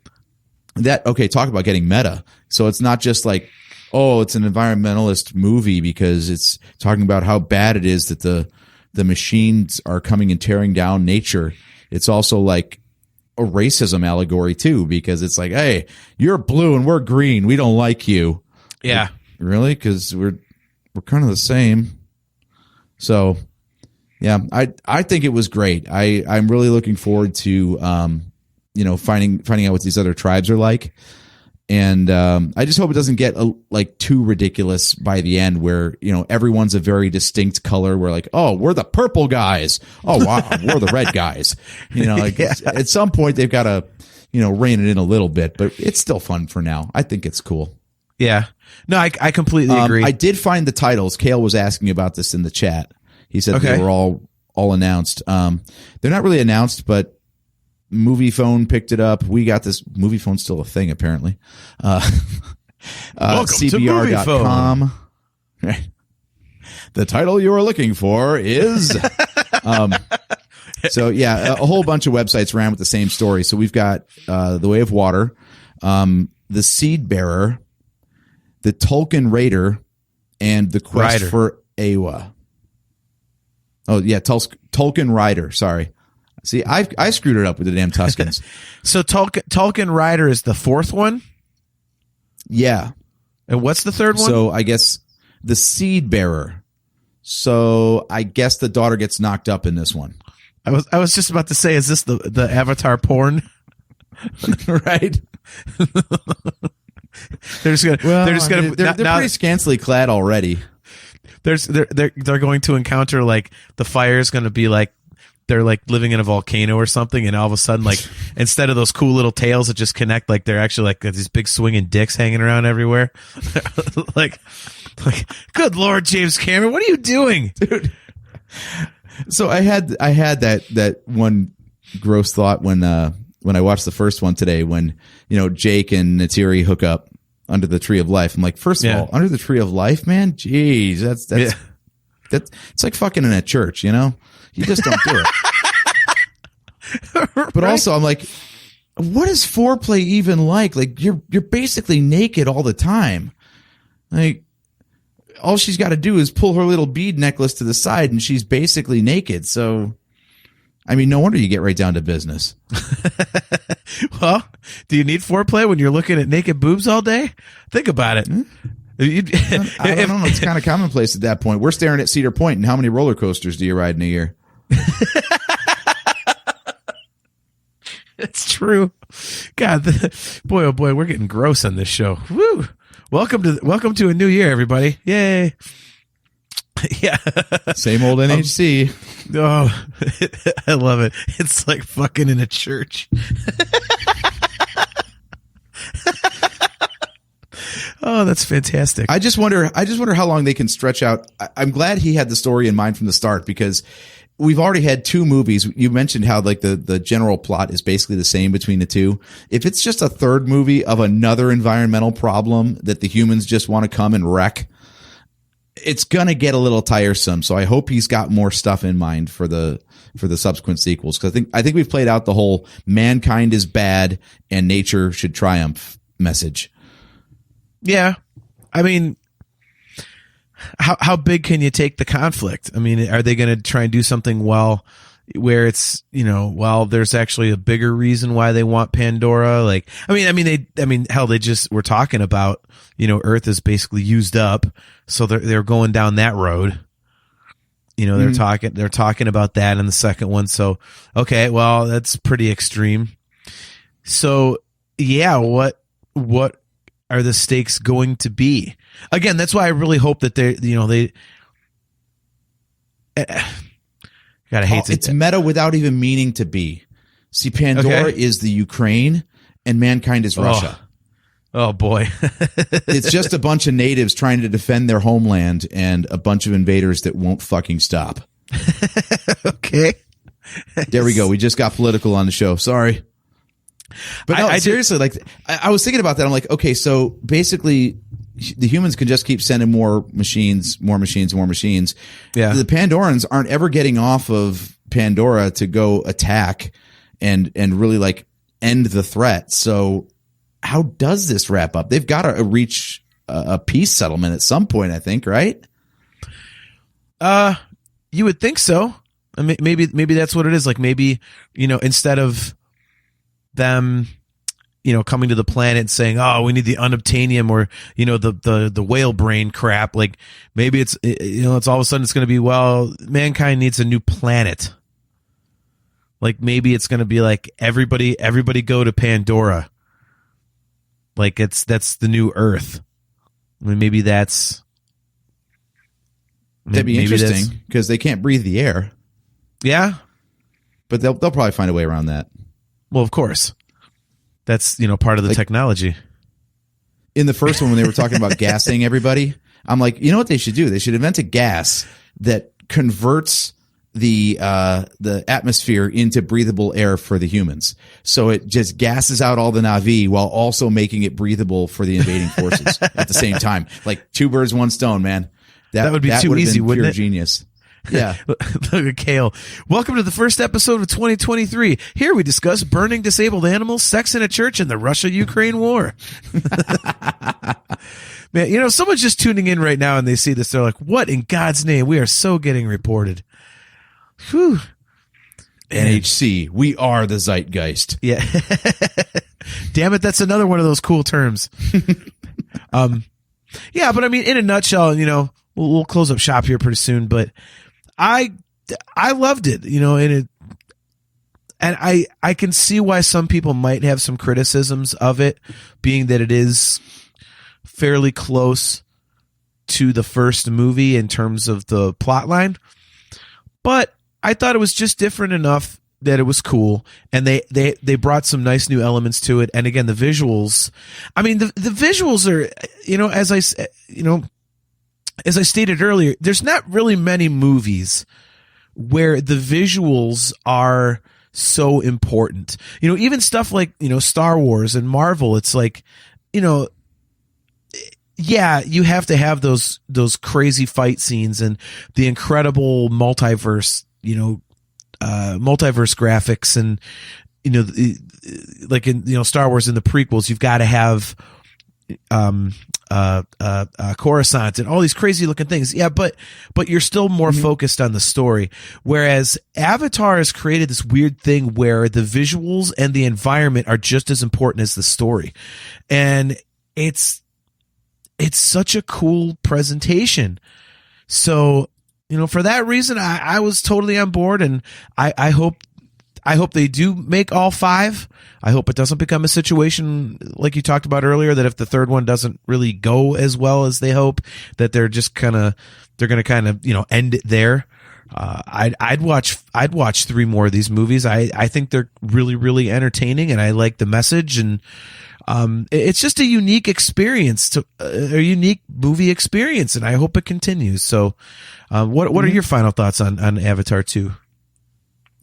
that. Okay. Talk about getting meta. So it's not just like, oh, it's an environmentalist movie because it's talking about how bad it is that the machines are coming and tearing down nature. It's also like a racism allegory too, because it's like, hey, you're blue and we're green. We don't like you. Yeah. Really? Because we're kind of the same. So, yeah, I think it was great. I'm really looking forward to finding out what these other tribes are like. And I just hope it doesn't get too ridiculous by the end, where everyone's a very distinct color. We're like, oh, we're the purple guys. Oh, wow, we're the red guys. At some point they've got to rein it in a little bit, but it's still fun for now. I think it's cool. Yeah. No, I completely agree. I did find the titles. Kale was asking about this in the chat. He said they were all announced. They're not really announced, but Moviephone picked it up. We got this. Moviephone still a thing, apparently. Welcome CBR.com. The title you are looking for is. So yeah, a whole bunch of websites ran with the same story. So we've got The Way of Water, The Seed Bearer, The Tolkien Raider, and The Quest for Awa. Oh yeah, Tolkien Rider. Sorry. See, I screwed it up with the damn Tuscans. So Tolkien Rider is the fourth one? Yeah. And what's the third one? So I guess The Seed Bearer. So I guess the daughter gets knocked up in this one. I was just about to say, is this the Avatar porn? Right. They're pretty scantily clad already. They're going to encounter, like, the fire is going to be like they're like living in a volcano or something, and all of a sudden, like, instead of those cool little tails that just connect, like, they're actually like these big swinging dicks hanging around everywhere. like good Lord, James Cameron, what are you doing, dude? So I had that one gross thought when I watched the first one today, when Jake and Natiri hook up under the Tree of Life. I'm like, first of all, under the Tree of Life, man, jeez, that's it's like fucking in a church, you just don't do it. But also, I'm like, what is foreplay even like? Like, you're basically naked all the time. Like, all she's got to do is pull her little bead necklace to the side, and she's basically naked. So, I mean, no wonder you get right down to business. Well, do you need foreplay when you're looking at naked boobs all day? Think about it. I don't know. It's kind of commonplace at that point. We're staring at Cedar Point, and how many roller coasters do you ride in a year? It's true. God, boy, oh boy, we're getting gross on this show. Woo! Welcome to a new year, everybody. Yay! Yeah. Same old NHC. Oh, I love it. It's like fucking in a church. Oh, that's fantastic. I just wonder how long they can stretch out. I'm glad he had the story in mind from the start, because we've already had two movies. You mentioned how, like, the general plot is basically the same between the two. If it's just a third movie of another environmental problem that the humans just want to come and wreck, it's going to get a little tiresome. So I hope he's got more stuff in mind for the subsequent sequels. Cause I think we've played out the whole mankind is bad and nature should triumph message. Yeah. I mean, how big can you take the conflict? I mean, are they going to try and do something where it's, there's actually a bigger reason why they want Pandora? Like, hell, they just were talking about, Earth is basically used up. So they're going down that road. They're talking about that in the second one. So, okay, well, that's pretty extreme. So yeah, what are the stakes going to be? Again, that's why I really hope that they gotta hate it. It's meta without even meaning to be. See, Pandora is the Ukraine and mankind is Russia. Oh boy. It's just a bunch of natives trying to defend their homeland and a bunch of invaders that won't fucking stop. Okay. There we go. We just got political on the show. Sorry. But no, seriously, like, I was thinking about that. I'm like, okay, so basically the humans can just keep sending more machines. Yeah. The Pandorans aren't ever getting off of Pandora to go attack and really, like, end the threat. So how does this wrap up? They've got to reach a peace settlement at some point, I think, right? You would think so. I mean, maybe that's what it is. Like, maybe, instead of them, coming to the planet and saying, oh, we need the unobtainium or, the whale brain crap. Like maybe it's all of a sudden it's going to be, well, mankind needs a new planet. Like maybe it's going to be like everybody go to Pandora. Like that's the new Earth. I mean, maybe that'd be interesting because they can't breathe the air. Yeah. But they'll probably find a way around that. Well, of course. That's, part of the technology. In the first one, when they were talking about gassing everybody, I'm like, you know what they should do? They should invent a gas that converts the atmosphere into breathable air for the humans. So it just gasses out all the Na'vi while also making it breathable for the invading forces at the same time. Like 2 birds, 1 stone, man. That would be too easy, wouldn't it? Genius. Yeah. Look at Kale. Welcome to the first episode of 2023. Here we discuss burning disabled animals, sex in a church, and the Russia-Ukraine war. Man, someone's just tuning in right now and they see this. They're like, what in God's name? We are so getting reported. Whew. NHC, we are the zeitgeist. Yeah. Damn it, that's another one of those cool terms. Yeah, but I mean, in a nutshell, we'll close up shop here pretty soon, but I loved it, and I can see why some people might have some criticisms of it, being that it is fairly close to the first movie in terms of the plot line. But I thought it was just different enough that it was cool, and they brought some nice new elements to it. And again, the visuals, I mean, the visuals are, as I stated earlier, there's not really many movies where the visuals are so important. Even stuff like, Star Wars and Marvel, it's like, yeah, you have to have those crazy fight scenes and the incredible multiverse graphics, and like in Star Wars in the prequels, you've got to have Coruscant and all these crazy looking things. Yeah, but you're still more focused on the story. Whereas Avatar has created this weird thing where the visuals and the environment are just as important as the story. And it's such a cool presentation. So, for that reason, I was totally on board, and I hope they do make all 5. I hope it doesn't become a situation like you talked about earlier, that if the third one doesn't really go as well as they hope, that they're just going to end it there. I'd watch 3 more of these movies. I think they're really, really entertaining, and I like the message, and it's just a unique experience, a unique movie experience, and I hope it continues. So, what are your final thoughts on Avatar 2?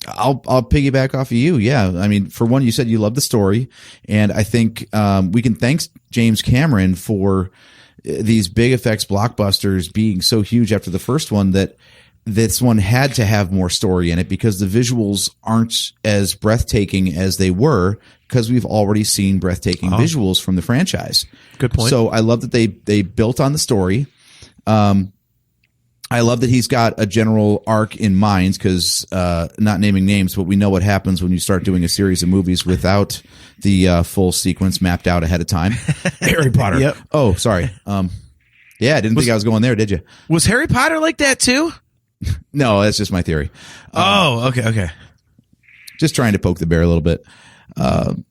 I'll piggyback off of you. Yeah. I mean, for one, you said you love the story, and I think we can thank James Cameron for these big effects blockbusters being so huge after the first one, that this one had to have more story in it, because the visuals aren't as breathtaking as they were, because we've already seen breathtaking visuals from the franchise. Good point. So I love that they built on the story. I love that he's got a general arc in mind, because not naming names, but we know what happens when you start doing a series of movies without the full sequence mapped out ahead of time. Harry Potter. Yep. Oh, sorry. Yeah, I didn't think I was going there, did you? Was Harry Potter like that too? No, that's just my theory. Okay. Just trying to poke the bear a little bit. But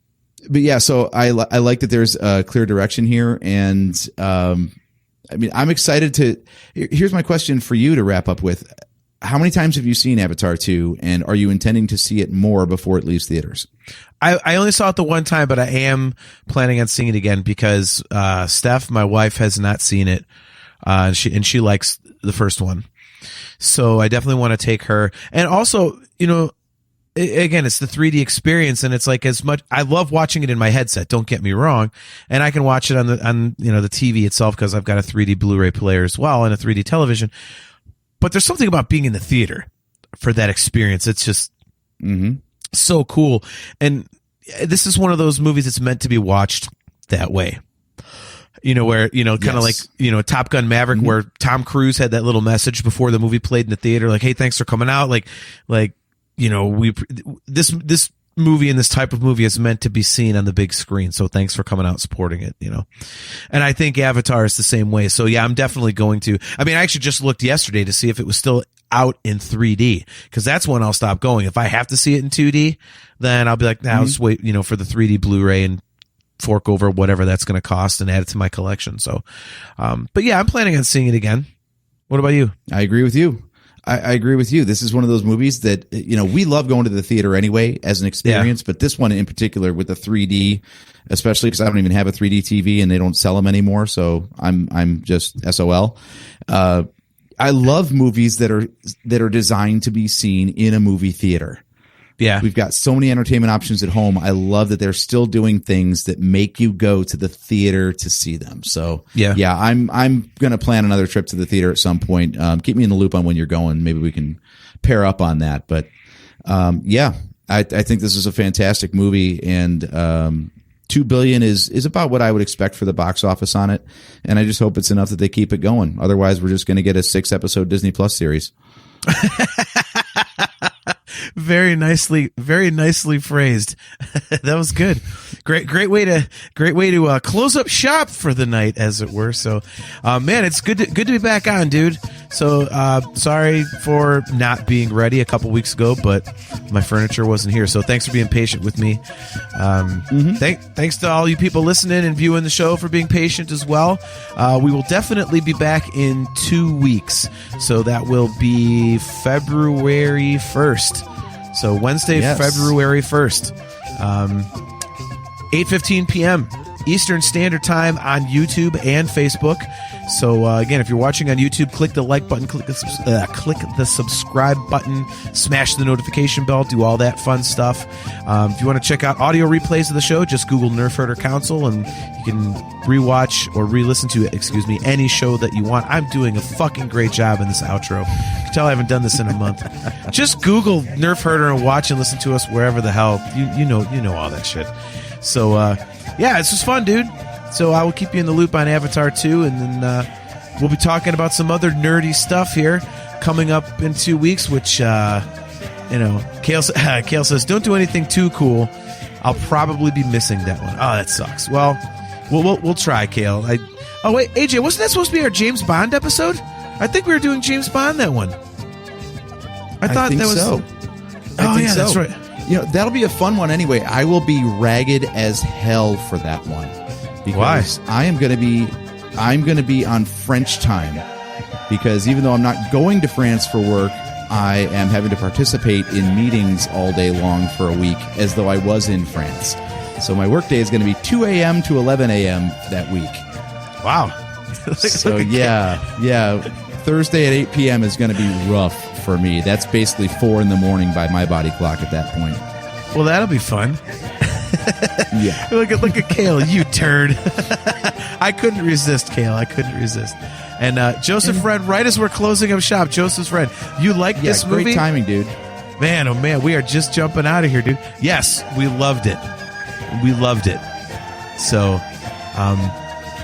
yeah, so I like that there's a clear direction here, and I mean, I'm excited to. Here's my question for you to wrap up with: how many times have you seen Avatar 2, and are you intending to see it more before it leaves theaters? I only saw it the one time, but I am planning on seeing it again, because Steph, my wife, has not seen it, and she likes the first one. So I definitely want to take her. And also, again, it's the 3D experience, and it's like, as much, I love watching it in my headset, don't get me wrong, and I can watch it on the TV itself, because I've got a 3D Blu-ray player as well and a 3D television. But there's something about being in the theater for that experience. It's just so cool. And this is one of those movies that's meant to be watched that way. Where, kind of like, Top Gun Maverick, where Tom Cruise had that little message before the movie played in the theater, like, hey, thanks for coming out. This movie and this type of movie is meant to be seen on the big screen. So thanks for coming out and supporting it, you know. And I think Avatar is the same way. So yeah, I'm definitely going to. I mean, I actually just looked yesterday to see if it was still out in 3D, because that's when I'll stop going. If I have to see it in 2D, then I'll be like, nah, I'll just wait, you know, for the 3D Blu-ray and fork over whatever that's going to cost and add it to my collection. So, but yeah, I'm planning on seeing it again. What about you? I agree with you. I agree with you. This is one of those movies that, you know, we love going to the theater anyway as an experience, but this one in particular with the 3D, especially because I don't even have a 3D TV and they don't sell them anymore. So I'm just SOL. I love movies that are designed to be seen in a movie theater. Yeah. We've got so many entertainment options at home. I love that they're still doing things that make you go to the theater to see them. So yeah, I'm going to plan another trip to the theater at some point. Keep me in the loop on when you're going. Maybe we can pair up on that. But yeah, I think this is a fantastic movie, and $2 billion is about what I would expect for the box office on it. And I just hope it's enough that they keep it going. Otherwise, we're just going to get a 6-episode Disney Plus series. Very nicely phrased. That was good. Great way to close up shop for the night, as it were. So, man, it's good to be back on, dude. So, sorry for not being ready a couple weeks ago, but my furniture wasn't here. So thanks for being patient with me. Thanks to all you people listening and viewing the show for being patient as well. We will definitely be back in 2 weeks. So that will be February 1st. So Wednesday, yes. February 1st, 8:15 p.m. Eastern Standard Time on YouTube and Facebook. So again, if you're watching on YouTube, click the like button, click the subscribe button, smash the notification bell, do all that fun stuff. If you want to check out audio replays of the show, just Google Nerf Herder Council, and you can rewatch or re-listen to, any show that you want. I'm doing a fucking great job in this outro. You can tell I haven't done this in a month. Just Google Nerf Herder and watch and listen to us wherever the hell you know all that shit. So yeah, it's just fun, dude. So I will keep you in the loop on Avatar 2, and then we'll be talking about some other nerdy stuff here coming up in 2 weeks, which, Kale says, don't do anything too cool. I'll probably be missing that one. Oh, that sucks. Well, we'll try, Kale. Oh, wait, AJ, wasn't that supposed to be our James Bond episode? I think we were doing James Bond that one. I thought that was so. Oh, yeah, that's right. You know, that'll be a fun one anyway. I will be ragged as hell for that one. Because why? I'm going to be on French time, because even though I'm not going to France for work, I am having to participate in meetings all day long for a week as though I was in France. So my work day is going to be 2 a.m. to 11 a.m. that week. Wow. So yeah. Thursday at 8 p.m. is going to be rough for me. That's basically 4 in the morning by my body clock at that point. Well, that'll be fun. Yeah. Look at Kale, you turd. I couldn't resist, Kale. I couldn't resist. And Joseph Friend, right as we're closing up shop, Joseph Friend, you like this movie? Great timing, dude. Man, oh man, we are just jumping out of here, dude. Yes, we loved it. We loved it. So,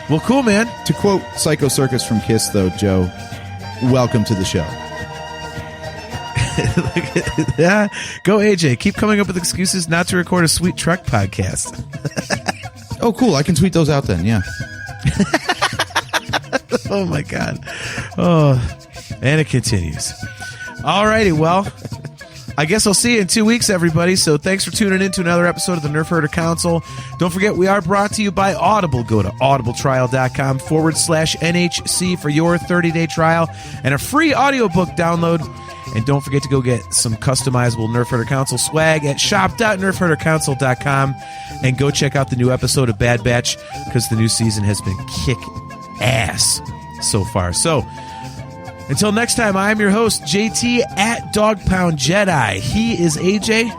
well, cool, man. To quote Psycho Circus from Kiss, though, Joe, welcome to the show. Yeah, go AJ. Keep coming up with excuses not to record a Sweet Truck podcast. Oh, cool. I can tweet those out then. Yeah. Oh my God. Oh, and it continues. All righty. Well, I guess I'll see you in 2 weeks, everybody. So thanks for tuning in to another episode of the Nerf Herder Council. Don't forget, we are brought to you by Audible. Go to audibletrial.com/NHC for your 30-day trial and a free audiobook download. And don't forget to go get some customizable Nerf Herder Council swag at shop.nerfherdercouncil.com, and go check out the new episode of Bad Batch, because the new season has been kick ass so far. So until next time, I'm your host, JT at Dog Pound Jedi. He is AJ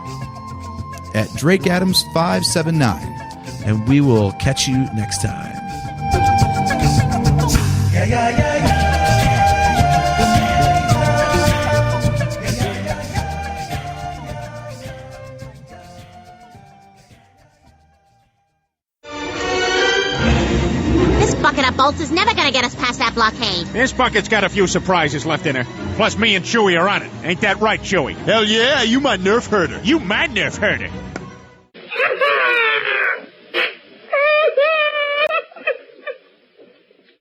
at Drake Adams 579, and we will catch you next time. Yeah. Bolts is never gonna get us past that blockade. This bucket's got a few surprises left in her. Plus, me and Chewie are on it. Ain't that right, Chewie? Hell yeah, you my Nerf herder. You my Nerf herder.